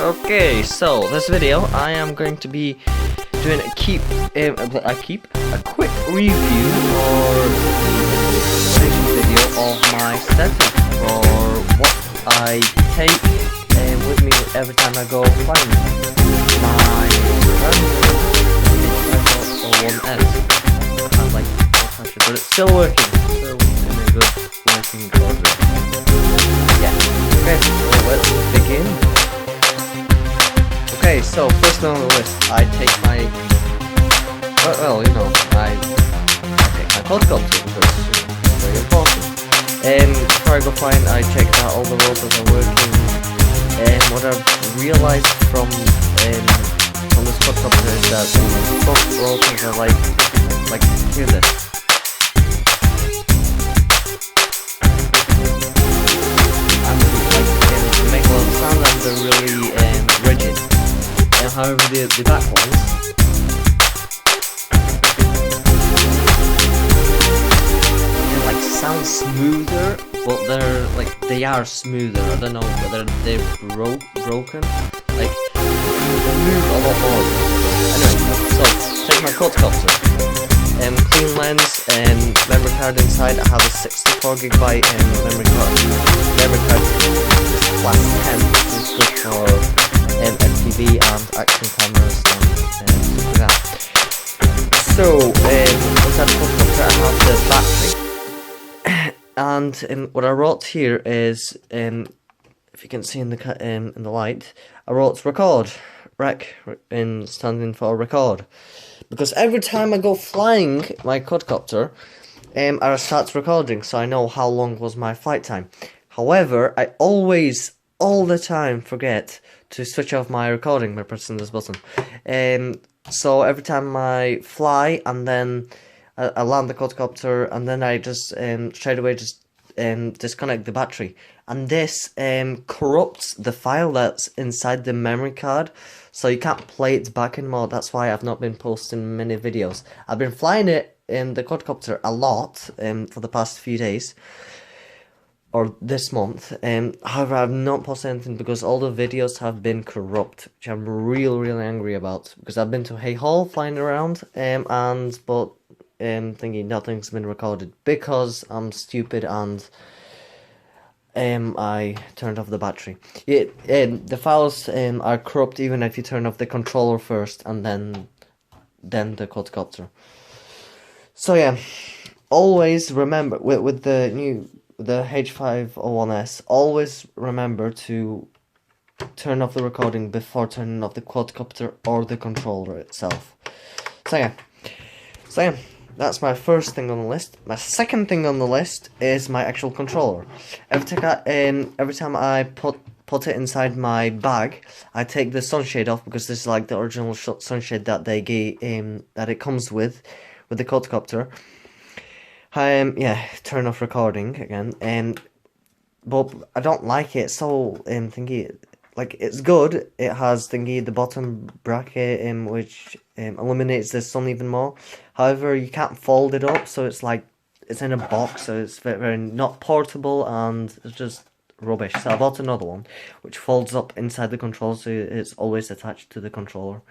Okay, so this video I am going to be doing a quick review or explanation video of my setup for what I take with me every time I go flying. My H501S. I have like pressure, but it's still working. Still in a good working order. Yeah. Okay, so let's begin. Okay, so first on the list, I take my, I take my quadcopter because it's very important. Before I go flying, I check that all the rotors are working. And what I've realized from this quadcopter is that the front rotors are like hear this. And make a lot of sound, and they're really rigid. However, the back ones, they like sound smoother, but they are smoother. I don't know whether they're broken. Like they move a lot more. Anyway, so take my quadcopter, clean lens and memory card inside. I have a 64GB memory card. Memory card is class 10, which is good for FPV and action cameras and stuff like that. So, inside the quadcopter I have the battery, and what I wrote here is, if you can see in the light, I wrote rec, standing for record, because every time I go flying my quadcopter, I start recording, so I know how long was my flight time. However, I always, all the time, forget to switch off my recording by pressing this button. So every time I fly and then I land the quadcopter, and then I just straight away just disconnect the battery, and this corrupts the file that's inside the memory card, so you can't play it back anymore. That's why I've not been posting many videos. I've been flying it in the quadcopter a lot for the past few days, or this month. However, I've not posted anything because all the videos have been corrupt, which I'm really angry about, because I've been to Hay Hall flying around, but thinking nothing's been recorded because I'm stupid and I turned off the battery. The files are corrupt even if you turn off the controller first and then the quadcopter. So yeah, always remember with the H501S, always remember to turn off the recording before turning off the quadcopter or the controller itself. So yeah, that's my first thing on the list. My second thing on the list is my actual controller. Every time I put it inside my bag, I take the sunshade off, because this is like the original sunshade that they gave that it comes with the quadcopter. Turn off recording again, but I don't like it, so thingy, like, it's good, it has thingy, the bottom bracket, which eliminates the sun even more. However, you can't fold it up, so it's like, it's in a box, so it's very not portable, and it's just rubbish. So I bought another one, which folds up inside the controller, so it's always attached to the controller.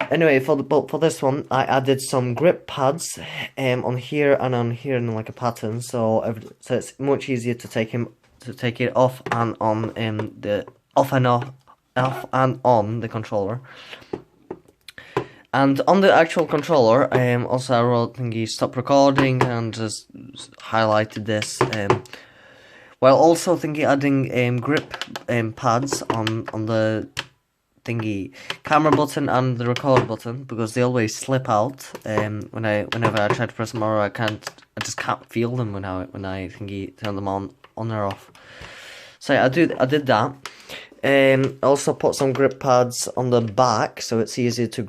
Anyway, for this one, I added some grip pads on here and on here in like a pattern, so it's much easier to take it off and on off and on the controller. And on the actual controller, also I wrote thingy stop recording and just highlighted this. While also thingy adding grip pads on the thingy camera button and the record button, because they always slip out whenever I try to press them, or I just can't feel them when I thingy turn them on or off. So yeah, I did that. Also put some grip pads on the back, so it's easier to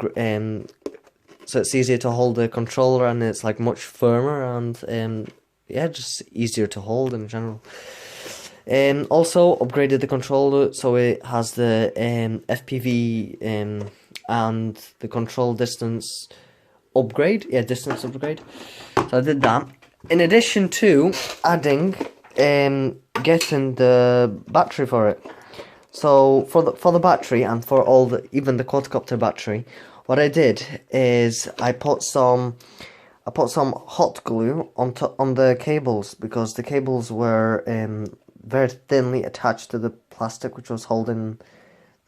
hold the controller, and it's like much firmer, and just easier to hold in general. Also upgraded the controller so it has the FPV and the control distance upgrade. Distance upgrade. So I did that. In addition to adding getting the battery for it. So for the battery and for all the even the quadcopter battery, what I did is I put some hot glue on the cables because the cables were very thinly attached to the plastic which was holding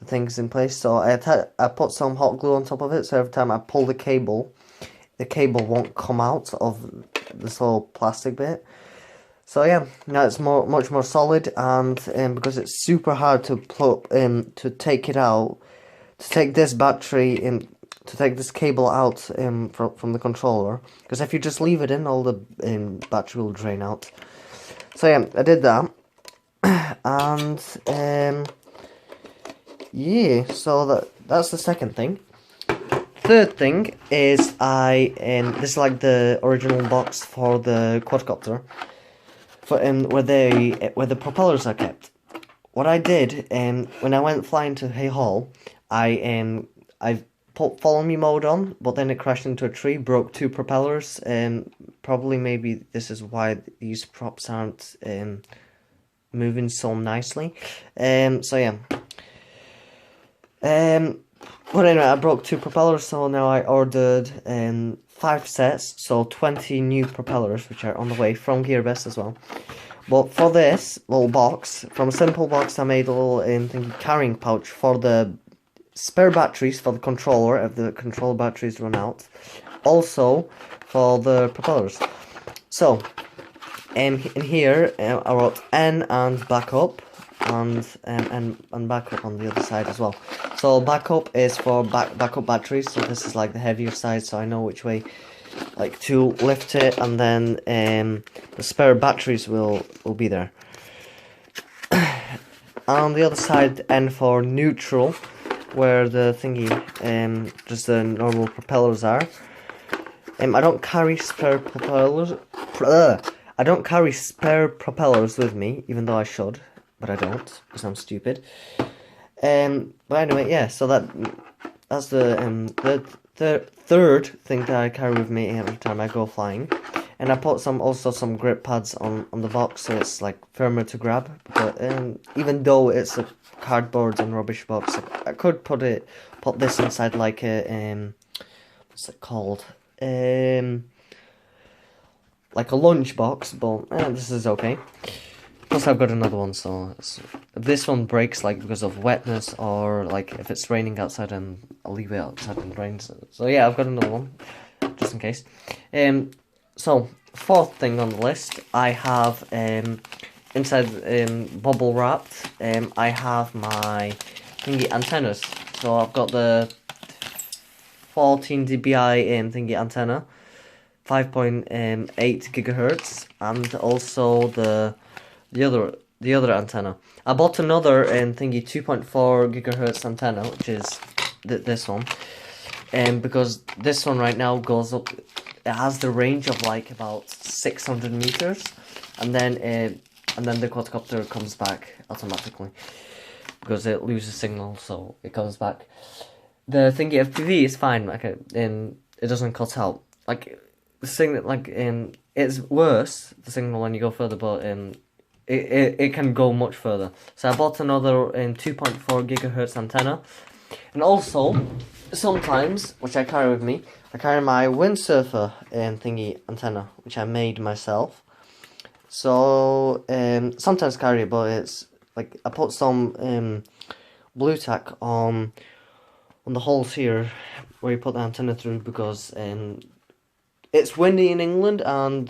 the things in place. So I put some hot glue on top of it, so every time I pull the cable won't come out of this little plastic bit. So yeah, now it's much more solid, and because it's super hard to to take it out, to take this battery in, to take this cable out from the controller, because if you just leave it in, all the battery will drain out. So yeah, I did that, and yeah, so that's the second thing. Third thing is this is like the original box for the quadcopter, for where the propellers are kept. What I did when I went flying to Hay Hall, I put follow me mode on, but then it crashed into a tree, broke two propellers, and probably maybe this is why these props aren't moving so nicely. So yeah. But anyway, I broke two propellers, so now I ordered 5 sets, so 20 new propellers, which are on the way from GearBest as well. But for this little box, from a simple box, I made a little carrying pouch for the spare batteries for the controller if the controller batteries run out. Also for the propellers. So in here I wrote N and backup, and backup on the other side as well. So backup is for backup batteries. So this is like the heavier side, so I know which way like to lift it, and then the spare batteries will be there. On the other side, N for neutral, where the thingy just the normal propellers are. I don't carry spare propellers. I don't carry spare propellers with me, even though I should, but I don't because I'm stupid. But anyway, yeah. So that's the third thing that I carry with me every time I go flying, and I put also some grip pads on the box, so it's like firmer to grab. But even though it's a cardboard and rubbish box, I could put this inside like a what's it called, like a lunch box, but this is okay. Plus I've got another one, so if this one breaks like because of wetness, or like if it's raining outside and I'll leave it outside and it rains. So yeah, I've got another one just in case. So fourth thing on the list, I have inside bubble wrapped. I have my thingy antennas. So I've got the 14 dBi thingy antenna, 5.8 gigahertz, and also the other antenna. I bought another thingy 2.4 gigahertz antenna, which is this one, because this one right now goes up. It has the range of like about 600 meters, and then the quadcopter comes back automatically because it loses signal, so it comes back. The thingy FPV is fine, like it doesn't cut out. Like the signal, like it's worse the signal when you go further, but it can go much further. So I bought another 2.4 gigahertz antenna, and also sometimes, which I carry with me, I carry my windsurfer thingy antenna, which I made myself. So sometimes carry it, but it's like I put some blue tack on the holes here where you put the antenna through, because it's windy in England, and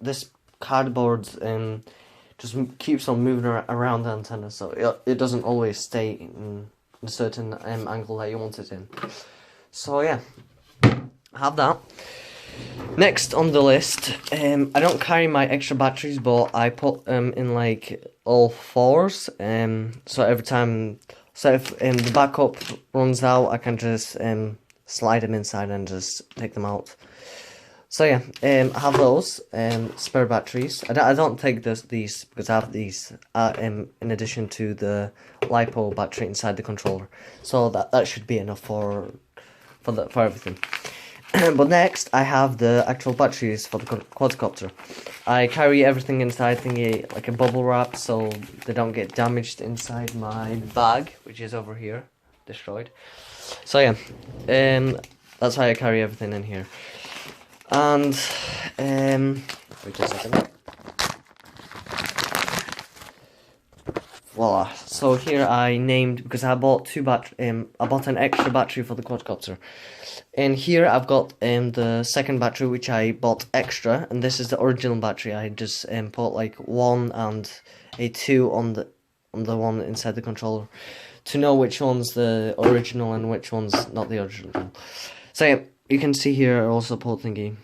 this cardboard just keeps on moving around the antenna, so it doesn't always stay in a certain angle that you want it in. So yeah, have that. Next on the list, I don't carry my extra batteries, but I put them in like all fours. So every time, so if the backup runs out, I can just slide them inside and just take them out. So yeah, I have those spare batteries. I don't take these because I have these in addition to the LiPo battery inside the controller. So that should be enough for everything. But next, I have the actual batteries for the quadcopter. I carry everything inside thingy like a bubble wrap so they don't get damaged inside my bag, which is over here, destroyed. So yeah, that's why I carry everything in here. And wait a second. Voila. So here I named, because I bought I bought an extra battery for the quadcopter. And here I've got the second battery, which I bought extra, and this is the original battery. I just put like 1 and a 2 on the one inside the controller to know which one's the original and which one's not the original. So yeah, you can see here I also put thingy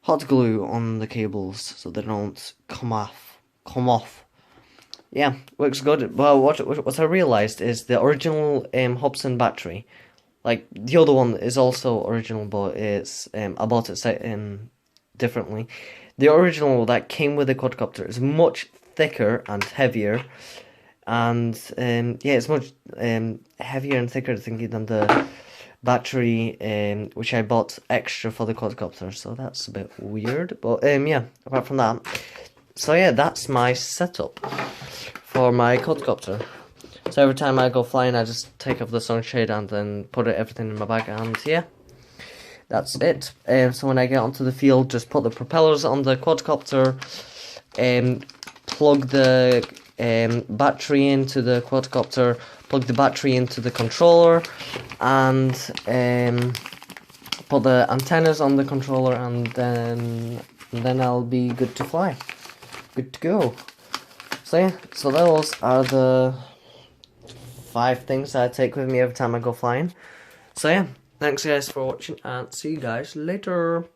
hot glue on the cables so they don't come off. Yeah, works good. Well, what I realized is the original Hobson battery, like the other one is also original, but it's I bought it differently. The original that came with the quadcopter is much thicker and heavier, and yeah, it's much heavier and thicker thinking than the battery which I bought extra for the quadcopter. So that's a bit weird, but yeah. Apart from that, so yeah, that's my setup for my quadcopter. So every time I go flying, I just take off the sunshade and then put everything in my bag, and yeah, that's it. So when I get onto the field, just put the propellers on the quadcopter, plug the battery into the quadcopter, plug the battery into the controller, and put the antennas on the controller, and then I'll be good to fly. Good to go. So yeah, so those are the 5 things I take with me every time I go flying. So yeah, thanks guys for watching, and see you guys later.